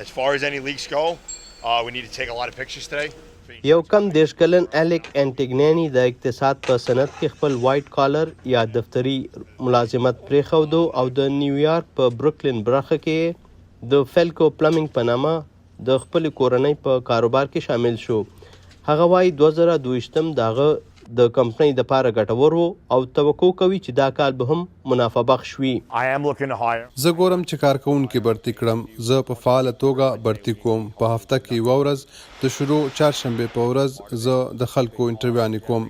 As far as any leaks go, we need to take a lot of pictures today. یو کم 10 کلن الیک انټیګنینی د اقتصاد په صنعت کې خپل وایټ کالر یا دفتري ملازمت پرېښودو او د نیویارک په بروکلین برخه کې د فیلکو پلمینګ په نامه د خپل کورنۍ په کاروبار کې شامل شو. هغه وایي 2022 دغه د کمپنۍ د پاره ګټور وو او توقع کوي چې دا کال به هم منافع بخش وي. زه ګورم چې کارکوونکي برتي کړم. زه په فعاله توګه برتي کوم. په هفته کې یوه ورځ د شروع چهارشنبې په ورځ زه د خلکو انټرویوانې کوم.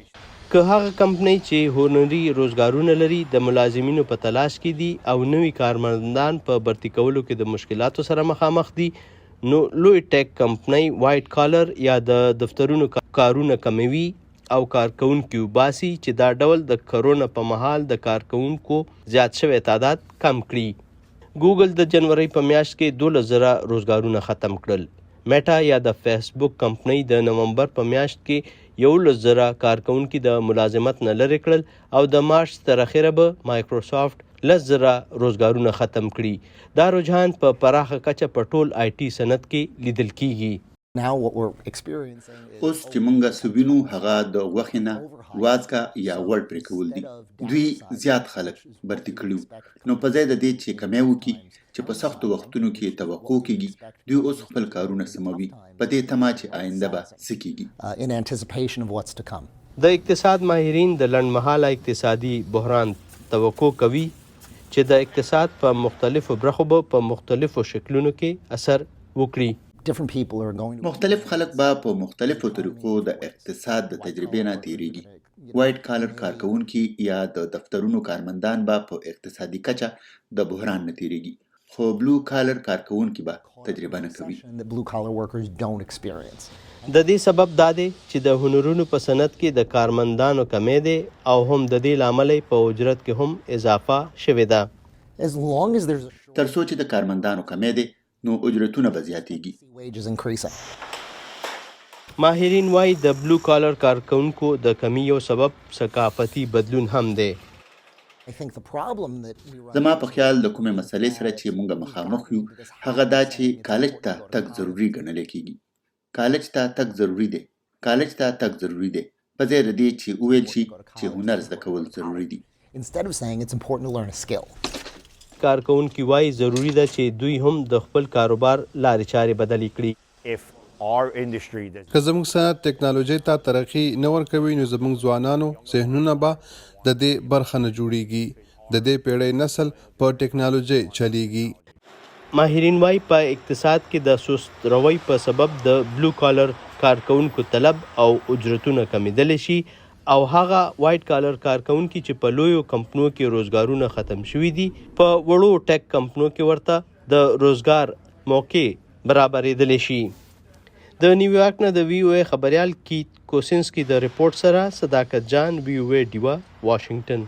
که هغه کمپنۍ چې هنري روزګارونه لري د ملازمینو په تلاش کې دي او نوي کارمندان په برتي کولو کې د مشکلاتو سره مخامخ دي، نو لوی ټیک کمپنۍ وایټ کالر یا د دفترونو کارونه کموي او کارکوونکي وباسي چې دا ډول د کرونا په مهال د کارکوونکو زیات شوی تعداد کم کړي. ګوګل د جنوري په میاشت کې 12,000 روزګارونه ختم کړل. مېټا یا د فیسبوک کمپنۍ د نومبر په میاشت کې 11,000 کارکوونکي د ملازمت نه لرې کړل او د مارچ تر اخره به مایکروسافټ 10,000 روزګارونه ختم کړي. دا رجحان په پراخه کچه په ټول آی ټي صنعت کې لیدل کیږي. اوس چې مونږه سوینو هغه د غوښې نه وازګه یا غوړ پرې کول دي. دوی زیات خلک برتي کړي. نو په ځای د دې چې کمی وکړي چې په سختو وختونو کې توقع کېږي، دوی اوس خپل کارونه سموي په دې تمه چې آینده به څه کېږي. د اقتصاد ماهرین د لنډمهاله اقتصادي بحران توقع کوي چې د اقتصاد په مختلفو برخو به په مختلفو شکلونو کې اثر وکړي. مختلف خلک به په مختلفو طریقو د اقتصاد د تجربې نه تیریږي. وایټ کالر کارکوونکي یا د دفترونو کارمندان به په اقتصادي کچه د بحران نه تیریږي، خو بلو کالر کارکوونکي به تجربه نه کوي. د دې سبب دا دی چې د هنرونو په صنعت کې د کارمندانو کمی دی او هم د دې لامل په اجرت کې هم اضافه شوې ده. تر څو چې د کارمندانو کمی دی نو اجرتونه به زیاتېږي. ماهرین وایي د بلو کالر کارکوونکو د کمی یو سبب ثقافتي بدلون هم دی. زما په خیال د کومې مسلې سره چې مونږ مخامخ یو هغه دا چې کالج ته تګ ضروري ګڼل کېږي. کالج ته تګ ضروري دی. کالج ته تګ ضروري دی په ځای د دې چې وویل شي چې هنر زده کول ضروري دي. کارکوونکي وایي ضروري ده چې دوی هم د خپل کاروبار لارې چارې بدلې کړي. که زموږ صنعت ټېکنالوجۍ ته ترقي نه ورکوي نو زموږ ځوانانو ذهنونه به د دې برخه نه جوړیږي. د دې پیړۍ نسل په ټېکنالوجۍ چلیږي. ماهرین وایي په اقتصاد کې د سست روی په سبب د بلو کالر کارکوونکو طلب او اجرتونه کمیدلی شي او هغه وایټ کالر کارکوونکي چې په لویو کمپنو کې روزګارونه ختم شوي دي په وړو ټیک کمپنو کې ورته د روزګار موقع برابرېدلی شي. د نیویارک نه د وی او ای خبریال کوسېنسکي د رپورټ سره صداقت جان، وی او ای ډیوا، واشنگټن.